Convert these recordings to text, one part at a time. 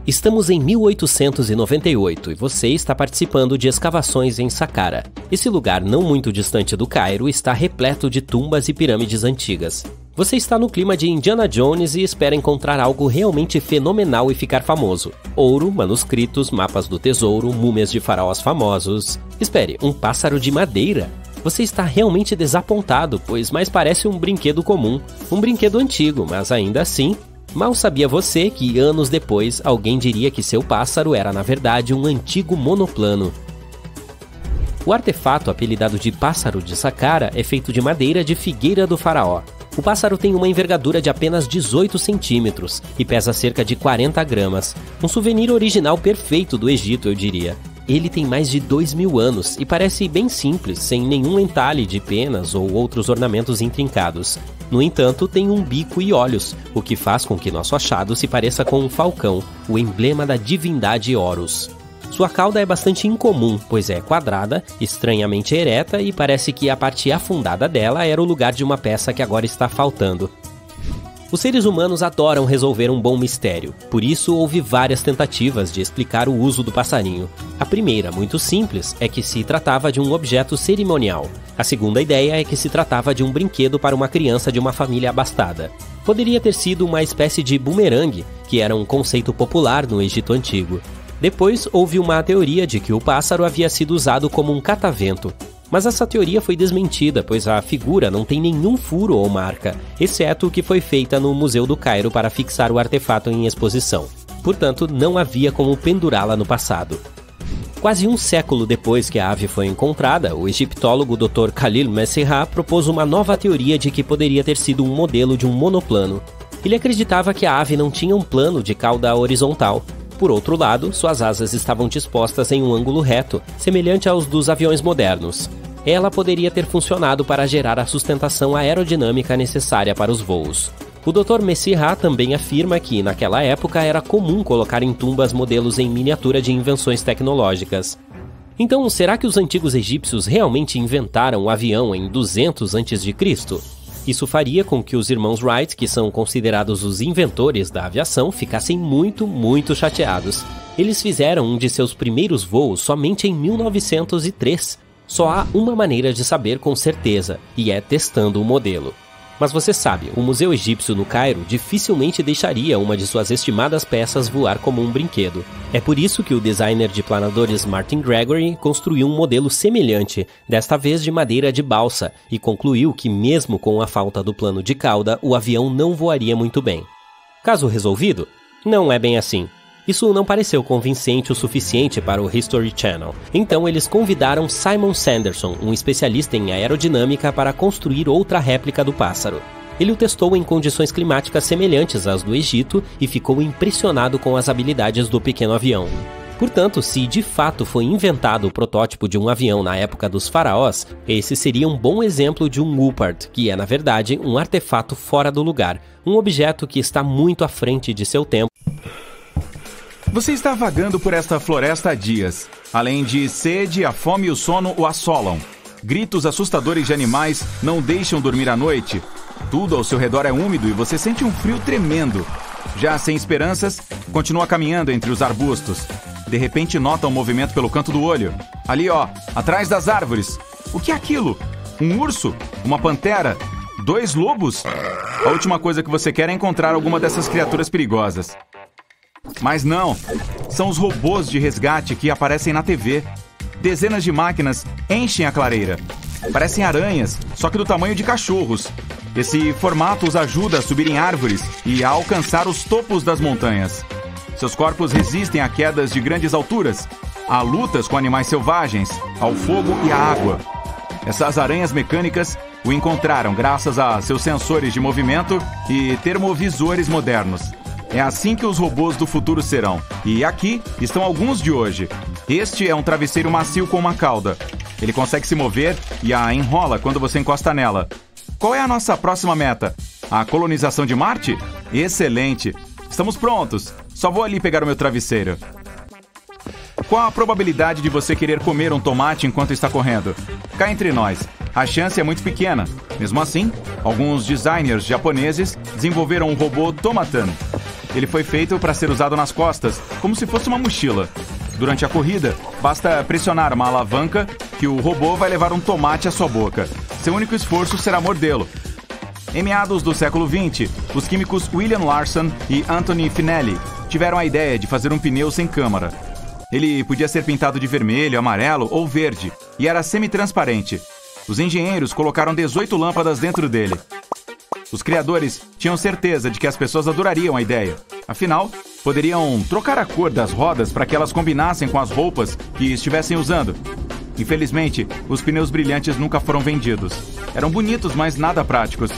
Estamos em 1898 e você está participando de escavações em Saqqara. Esse lugar não muito distante do Cairo está repleto de tumbas e pirâmides antigas. Você está no clima de Indiana Jones e espera encontrar algo realmente fenomenal e ficar famoso. Ouro, manuscritos, mapas do tesouro, múmias de faraós famosos. Espere, um pássaro de madeira? Você está realmente desapontado, pois mais parece um brinquedo comum. Um brinquedo antigo, mas ainda assim... Mal sabia você que, anos depois, alguém diria que seu pássaro era, na verdade, um antigo monoplano. O artefato, apelidado de Pássaro de Saqqara, é feito de madeira de figueira do faraó. O pássaro tem uma envergadura de apenas 18 centímetros e pesa cerca de 40 gramas. Um souvenir original perfeito do Egito, eu diria. Ele tem mais de 2.000 anos e parece bem simples, sem nenhum entalhe de penas ou outros ornamentos intrincados. No entanto, tem um bico e olhos, o que faz com que nosso achado se pareça com um falcão, o emblema da divindade Horus. Sua cauda é bastante incomum, pois é quadrada, estranhamente ereta e parece que a parte afundada dela era o lugar de uma peça que agora está faltando. Os seres humanos adoram resolver um bom mistério, por isso houve várias tentativas de explicar o uso do passarinho. A primeira, muito simples, é que se tratava de um objeto cerimonial. A segunda ideia é que se tratava de um brinquedo para uma criança de uma família abastada. Poderia ter sido uma espécie de bumerangue, que era um conceito popular no Egito Antigo. Depois houve uma teoria de que o pássaro havia sido usado como um catavento. Mas essa teoria foi desmentida, pois a figura não tem nenhum furo ou marca, exceto o que foi feita no Museu do Cairo para fixar o artefato em exposição. Portanto, não havia como pendurá-la no passado. Quase um século depois que a ave foi encontrada, o egiptólogo Dr. Khalil Messihah propôs uma nova teoria de que poderia ter sido um modelo de um monoplano. Ele acreditava que a ave não tinha um plano de cauda horizontal. Por outro lado, suas asas estavam dispostas em um ângulo reto, semelhante aos dos aviões modernos. Ela poderia ter funcionado para gerar a sustentação aerodinâmica necessária para os voos. O Dr. Messihah também afirma que, naquela época, era comum colocar em tumbas modelos em miniatura de invenções tecnológicas. Então, será que os antigos egípcios realmente inventaram o avião em 200 a.C.? Isso faria com que os irmãos Wright, que são considerados os inventores da aviação, ficassem muito chateados. Eles fizeram um de seus primeiros voos somente em 1903. Só há uma maneira de saber com certeza, e é testando o modelo. Mas você sabe, o Museu Egípcio no Cairo dificilmente deixaria uma de suas estimadas peças voar como um brinquedo. É por isso que o designer de planadores Martin Gregory construiu um modelo semelhante, desta vez de madeira de balsa, e concluiu que mesmo com a falta do plano de cauda, o avião não voaria muito bem. Caso resolvido? Não é bem assim. Isso não pareceu convincente o suficiente para o History Channel. Então eles convidaram Simon Sanderson, um especialista em aerodinâmica, para construir outra réplica do pássaro. Ele o testou em condições climáticas semelhantes às do Egito e ficou impressionado com as habilidades do pequeno avião. Portanto, se de fato foi inventado o protótipo de um avião na época dos faraós, esse seria um bom exemplo de um Woopard, que é na verdade um artefato fora do lugar, um objeto que está muito à frente de seu tempo. Você está vagando por esta floresta há dias. Além de sede, a fome e o sono o assolam. Gritos assustadores de animais não deixam dormir à noite. Tudo ao seu redor é úmido e você sente um frio tremendo. Já sem esperanças, continua caminhando entre os arbustos. De repente nota um movimento pelo canto do olho. Ali, ó, atrás das árvores. O que é aquilo? Um urso? Uma pantera? 2 lobos? A última coisa que você quer é encontrar alguma dessas criaturas perigosas. Mas não, são os robôs de resgate que aparecem na TV. Dezenas de máquinas enchem a clareira. Parecem aranhas, só que do tamanho de cachorros. Esse formato os ajuda a subir em árvores e a alcançar os topos das montanhas. Seus corpos resistem a quedas de grandes alturas, a lutas com animais selvagens, ao fogo e à água. Essas aranhas mecânicas o encontraram graças a seus sensores de movimento e termovisores modernos. É assim que os robôs do futuro serão. E aqui estão alguns de hoje. Este é um travesseiro macio com uma cauda. Ele consegue se mover e a enrola quando você encosta nela. Qual é a nossa próxima meta? A colonização de Marte? Excelente! Estamos prontos. Só vou ali pegar o meu travesseiro. Qual a probabilidade de você querer comer um tomate enquanto está correndo? Cá entre nós, a chance é muito pequena. Mesmo assim, alguns designers japoneses desenvolveram um robô Tomatan. Ele foi feito para ser usado nas costas, como se fosse uma mochila. Durante a corrida, basta pressionar uma alavanca que o robô vai levar um tomate à sua boca. Seu único esforço será mordê-lo. Em meados do século XX, os químicos William Larson e Anthony Finelli tiveram a ideia de fazer um pneu sem câmara. Ele podia ser pintado de vermelho, amarelo ou verde e era semi-transparente. Os engenheiros colocaram 18 lâmpadas dentro dele. Os criadores tinham certeza de que as pessoas adorariam a ideia. Afinal, poderiam trocar a cor das rodas para que elas combinassem com as roupas que estivessem usando. Infelizmente, os pneus brilhantes nunca foram vendidos. Eram bonitos, mas nada práticos.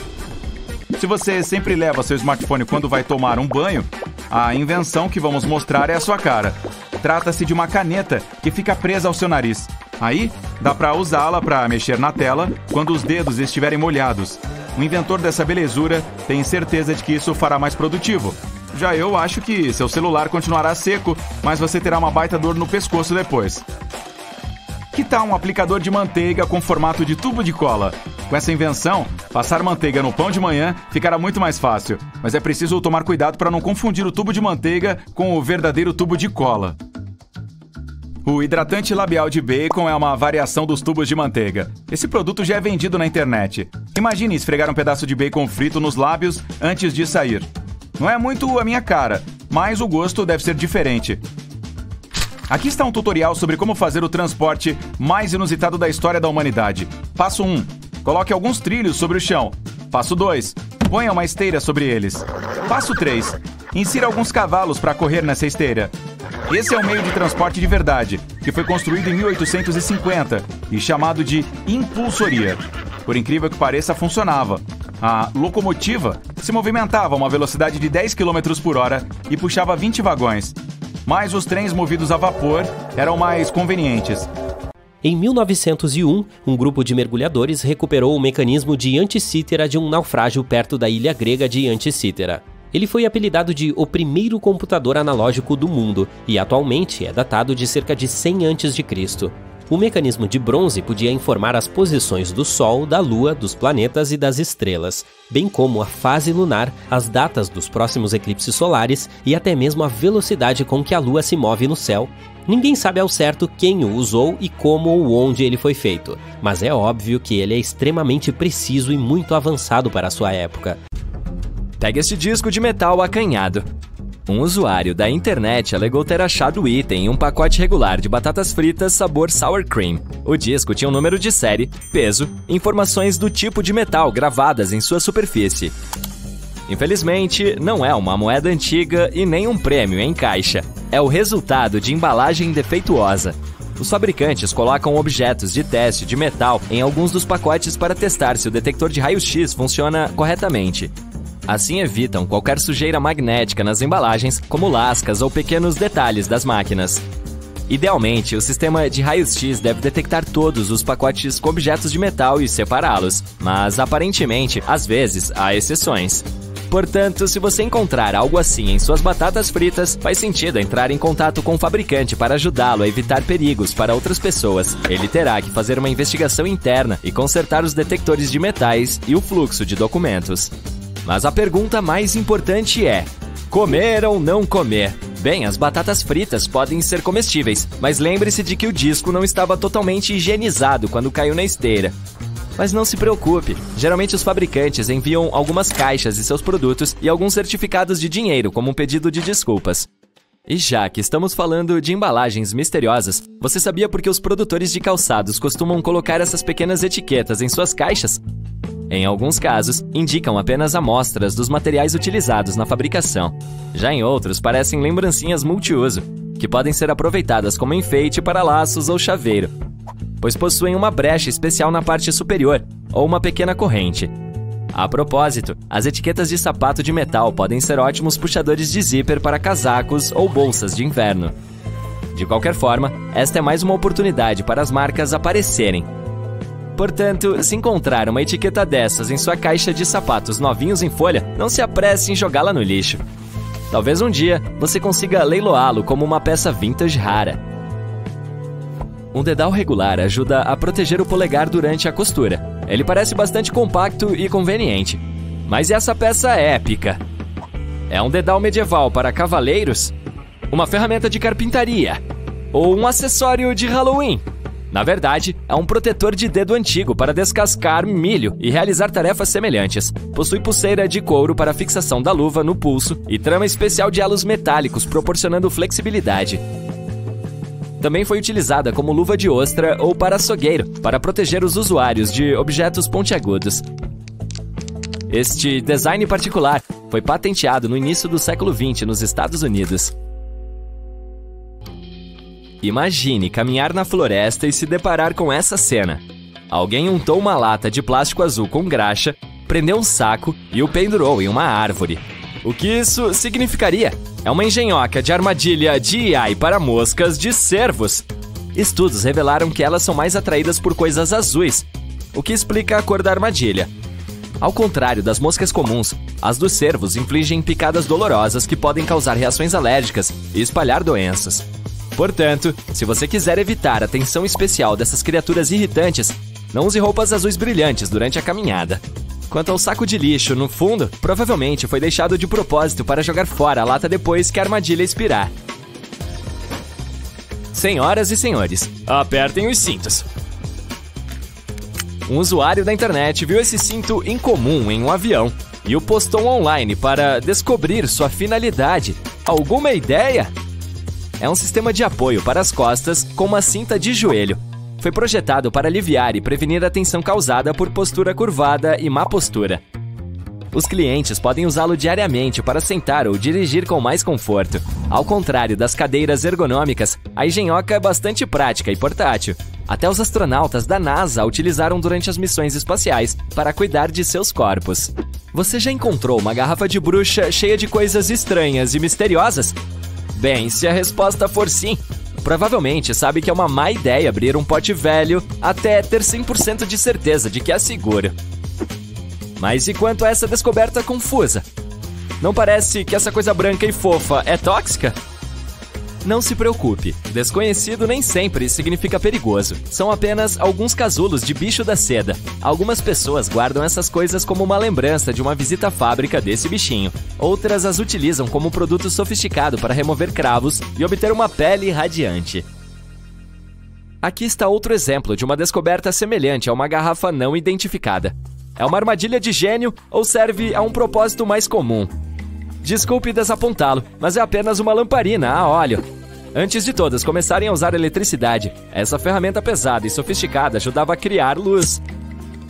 Se você sempre leva seu smartphone quando vai tomar um banho, a invenção que vamos mostrar é a sua cara. Trata-se de uma caneta que fica presa ao seu nariz. Aí, dá para usá-la para mexer na tela quando os dedos estiverem molhados. O inventor dessa belezura tem certeza de que isso o fará mais produtivo. Já eu acho que seu celular continuará seco, mas você terá uma baita dor no pescoço depois. Que tal um aplicador de manteiga com formato de tubo de cola? Com essa invenção, passar manteiga no pão de manhã ficará muito mais fácil, mas é preciso tomar cuidado para não confundir o tubo de manteiga com o verdadeiro tubo de cola. O hidratante labial de bacon é uma variação dos tubos de manteiga. Esse produto já é vendido na internet. Imagine esfregar um pedaço de bacon frito nos lábios antes de sair. Não é muito a minha cara, mas o gosto deve ser diferente. Aqui está um tutorial sobre como fazer o transporte mais inusitado da história da humanidade. Passo 1. Coloque alguns trilhos sobre o chão. Passo 2. Ponha uma esteira sobre eles. Passo 3. Insira alguns cavalos para correr nessa esteira. Esse é um meio de transporte de verdade, que foi construído em 1850 e chamado de impulsoria. Por incrível que pareça, funcionava. A locomotiva se movimentava a uma velocidade de 10 km por hora e puxava 20 vagões. Mas os trens movidos a vapor eram mais convenientes. Em 1901, um grupo de mergulhadores recuperou o mecanismo de Anticítera de um naufrágio perto da ilha grega de Anticítera. Ele foi apelidado de o primeiro computador analógico do mundo e atualmente é datado de cerca de 100 a.C. O mecanismo de bronze podia informar as posições do Sol, da Lua, dos planetas e das estrelas, bem como a fase lunar, as datas dos próximos eclipses solares e até mesmo a velocidade com que a Lua se move no céu. Ninguém sabe ao certo quem o usou e como ou onde ele foi feito, mas é óbvio que ele é extremamente preciso e muito avançado para a sua época. Pegue este disco de metal acanhado. Um usuário da internet alegou ter achado o item em um pacote regular de batatas fritas sabor sour cream. O disco tinha um número de série, peso e informações do tipo de metal gravadas em sua superfície. Infelizmente, não é uma moeda antiga e nem um prêmio em caixa. É o resultado de embalagem defeituosa. Os fabricantes colocam objetos de teste de metal em alguns dos pacotes para testar se o detector de raio-x funciona corretamente. Assim evitam qualquer sujeira magnética nas embalagens, como lascas ou pequenos detalhes das máquinas. Idealmente, o sistema de raios-x deve detectar todos os pacotes com objetos de metal e separá-los, mas aparentemente, às vezes, há exceções. Portanto, se você encontrar algo assim em suas batatas fritas, faz sentido entrar em contato com o fabricante para ajudá-lo a evitar perigos para outras pessoas. Ele terá que fazer uma investigação interna e consertar os detectores de metais e o fluxo de documentos. Mas a pergunta mais importante é: comer ou não comer? Bem, as batatas fritas podem ser comestíveis, mas lembre-se de que o disco não estava totalmente higienizado quando caiu na esteira. Mas não se preocupe, geralmente os fabricantes enviam algumas caixas de seus produtos e alguns certificados de dinheiro como um pedido de desculpas. E já que estamos falando de embalagens misteriosas, você sabia por que os produtores de calçados costumam colocar essas pequenas etiquetas em suas caixas? Em alguns casos, indicam apenas amostras dos materiais utilizados na fabricação. Já em outros, parecem lembrancinhas multiuso, que podem ser aproveitadas como enfeite para laços ou chaveiro, pois possuem uma brecha especial na parte superior, ou uma pequena corrente. A propósito, as etiquetas de sapato de metal podem ser ótimos puxadores de zíper para casacos ou bolsas de inverno. De qualquer forma, esta é mais uma oportunidade para as marcas aparecerem. Portanto, se encontrar uma etiqueta dessas em sua caixa de sapatos novinhos em folha, não se apresse em jogá-la no lixo. Talvez um dia você consiga leiloá-lo como uma peça vintage rara. Um dedal regular ajuda a proteger o polegar durante a costura. Ele parece bastante compacto e conveniente. Mas essa peça é épica. É um dedal medieval para cavaleiros? Uma ferramenta de carpintaria? Ou um acessório de Halloween? Na verdade, é um protetor de dedo antigo para descascar milho e realizar tarefas semelhantes. Possui pulseira de couro para fixação da luva no pulso e trama especial de elos metálicos, proporcionando flexibilidade. Também foi utilizada como luva de ostra ou para açougueiro, para proteger os usuários de objetos pontiagudos. Este design particular foi patenteado no início do século XX nos Estados Unidos. Imagine caminhar na floresta e se deparar com essa cena. Alguém untou uma lata de plástico azul com graxa, prendeu um saco e o pendurou em uma árvore. O que isso significaria? É uma engenhoca de armadilha de AI para moscas de cervos. Estudos revelaram que elas são mais atraídas por coisas azuis, o que explica a cor da armadilha. Ao contrário das moscas comuns, as dos cervos infligem picadas dolorosas que podem causar reações alérgicas e espalhar doenças. Portanto, se você quiser evitar a atenção especial dessas criaturas irritantes, não use roupas azuis brilhantes durante a caminhada. Quanto ao saco de lixo no fundo, provavelmente foi deixado de propósito para jogar fora a lata depois que a armadilha expirar. Senhoras e senhores, apertem os cintos. Um usuário da internet viu esse cinto incomum em um avião e o postou online para descobrir sua finalidade. Alguma ideia? É um sistema de apoio para as costas com uma cinta de joelho. Foi projetado para aliviar e prevenir a tensão causada por postura curvada e má postura. Os clientes podem usá-lo diariamente para sentar ou dirigir com mais conforto. Ao contrário das cadeiras ergonômicas, a engenhoca é bastante prática e portátil. Até os astronautas da NASA a utilizaram durante as missões espaciais para cuidar de seus corpos. Você já encontrou uma garrafa de bruxa cheia de coisas estranhas e misteriosas? Bem, se a resposta for sim, provavelmente sabe que é uma má ideia abrir um pote velho até ter 100% de certeza de que é seguro. Mas e quanto a essa descoberta confusa? Não parece que essa coisa branca e fofa é tóxica? Não se preocupe, desconhecido nem sempre significa perigoso. São apenas alguns casulos de bicho da seda. Algumas pessoas guardam essas coisas como uma lembrança de uma visita à fábrica desse bichinho. Outras as utilizam como produto sofisticado para remover cravos e obter uma pele radiante. Aqui está outro exemplo de uma descoberta semelhante a uma garrafa não identificada. É uma armadilha de gênio ou serve a um propósito mais comum? Desculpe desapontá-lo, mas é apenas uma lamparina a óleo. Antes de todas começarem a usar eletricidade, essa ferramenta pesada e sofisticada ajudava a criar luz.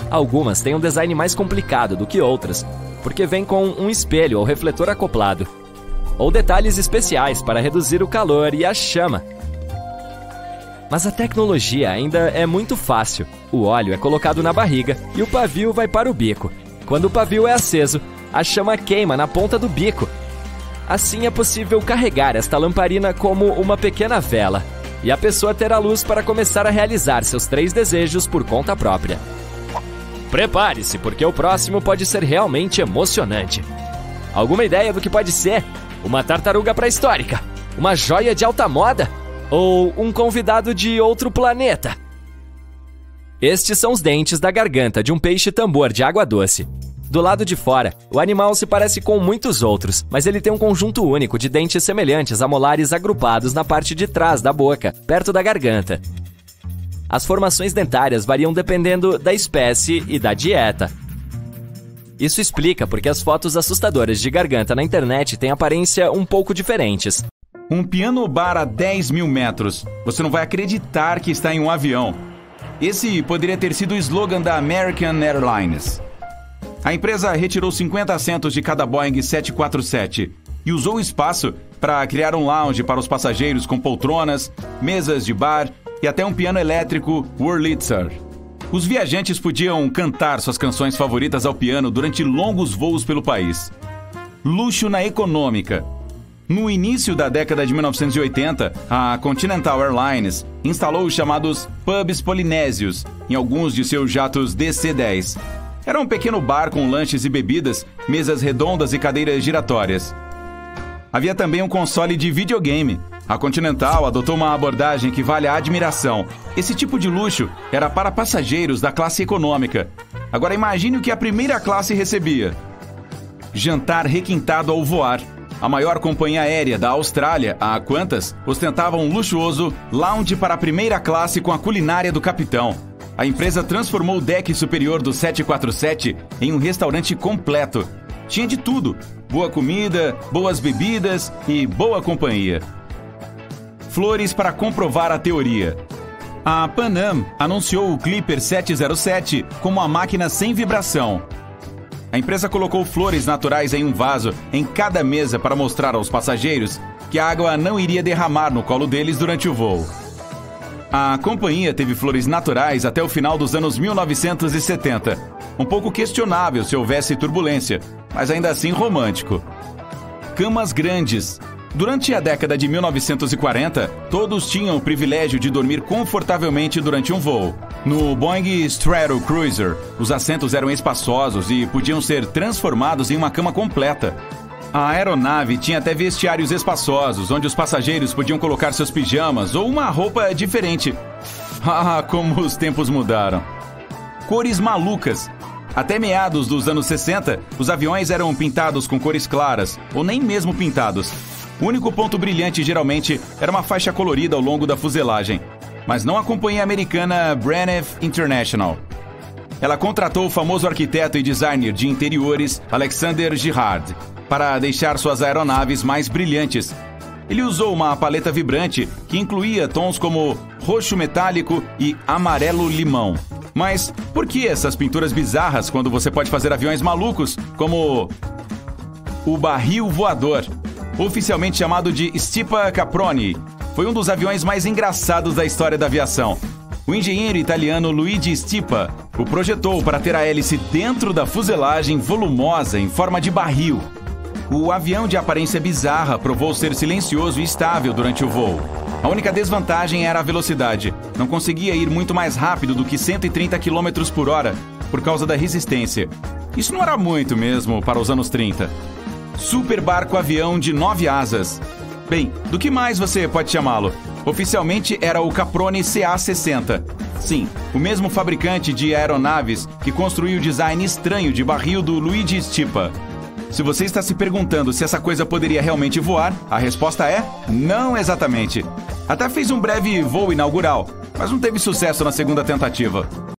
Algumas têm um design mais complicado do que outras, porque vem com um espelho ou refletor acoplado, ou detalhes especiais para reduzir o calor e a chama. Mas a tecnologia ainda é muito fácil. O óleo é colocado na barriga e o pavio vai para o bico. Quando o pavio é aceso, a chama queima na ponta do bico. Assim é possível carregar esta lamparina como uma pequena vela, e a pessoa terá luz para começar a realizar seus 3 desejos por conta própria. Prepare-se, porque o próximo pode ser realmente emocionante. Alguma ideia do que pode ser? Uma tartaruga pré-histórica? Uma joia de alta moda? Ou um convidado de outro planeta? Estes são os dentes da garganta de um peixe-tambor de água doce. Do lado de fora, o animal se parece com muitos outros, mas ele tem um conjunto único de dentes semelhantes a molares agrupados na parte de trás da boca, perto da garganta. As formações dentárias variam dependendo da espécie e da dieta. Isso explica porque as fotos assustadoras de garganta na internet têm aparência um pouco diferentes. Um piano bar a 10 mil metros. Você não vai acreditar que está em um avião. Esse poderia ter sido o slogan da American Airlines. A empresa retirou 50 assentos de cada Boeing 747 e usou o espaço para criar um lounge para os passageiros com poltronas, mesas de bar e até um piano elétrico Wurlitzer. Os viajantes podiam cantar suas canções favoritas ao piano durante longos voos pelo país. Luxo na econômica. No início da década de 1980, a Continental Airlines instalou os chamados pubs polinésios em alguns de seus jatos DC-10. Era um pequeno bar com lanches e bebidas, mesas redondas e cadeiras giratórias. Havia também um console de videogame. A Continental adotou uma abordagem que vale a admiração. Esse tipo de luxo era para passageiros da classe econômica. Agora imagine o que a primeira classe recebia. Jantar requintado ao voar. A maior companhia aérea da Austrália, a Qantas, ostentava um luxuoso lounge para a primeira classe com a culinária do capitão. A empresa transformou o deck superior do 747 em um restaurante completo. Tinha de tudo: boa comida, boas bebidas e boa companhia. Flores para comprovar a teoria. A Pan Am anunciou o Clipper 707 como uma máquina sem vibração. A empresa colocou flores naturais em um vaso em cada mesa para mostrar aos passageiros que a água não iria derramar no colo deles durante o voo. A companhia teve flores naturais até o final dos anos 1970. Um pouco questionável se houvesse turbulência, mas ainda assim romântico. Camas grandes. Durante a década de 1940, todos tinham o privilégio de dormir confortavelmente durante um voo. No Boeing Stratocruiser, os assentos eram espaçosos e podiam ser transformados em uma cama completa. A aeronave tinha até vestiários espaçosos, onde os passageiros podiam colocar seus pijamas ou uma roupa diferente. Ah, como os tempos mudaram. Cores malucas. Até meados dos anos 60, os aviões eram pintados com cores claras, ou nem mesmo pintados. O único ponto brilhante, geralmente, era uma faixa colorida ao longo da fuselagem. Mas não a companhia americana Braniff International. Ela contratou o famoso arquiteto e designer de interiores Alexander Girard para deixar suas aeronaves mais brilhantes. Ele usou uma paleta vibrante que incluía tons como roxo metálico e amarelo-limão. Mas por que essas pinturas bizarras quando você pode fazer aviões malucos, como o barril voador, oficialmente chamado de Stipa Caproni? Foi um dos aviões mais engraçados da história da aviação. O engenheiro italiano Luigi Stipa o projetou para ter a hélice dentro da fuselagem volumosa em forma de barril. O avião de aparência bizarra provou ser silencioso e estável durante o voo. A única desvantagem era a velocidade. Não conseguia ir muito mais rápido do que 130 km por hora por causa da resistência. Isso não era muito mesmo para os anos 30. Super barco-avião de 9 asas. Bem, do que mais você pode chamá-lo? Oficialmente era o Caproni CA-60. Sim, o mesmo fabricante de aeronaves que construiu o design estranho de barril do Luigi Stipa. Se você está se perguntando se essa coisa poderia realmente voar, a resposta é não exatamente. Até fez um breve voo inaugural, mas não teve sucesso na segunda tentativa.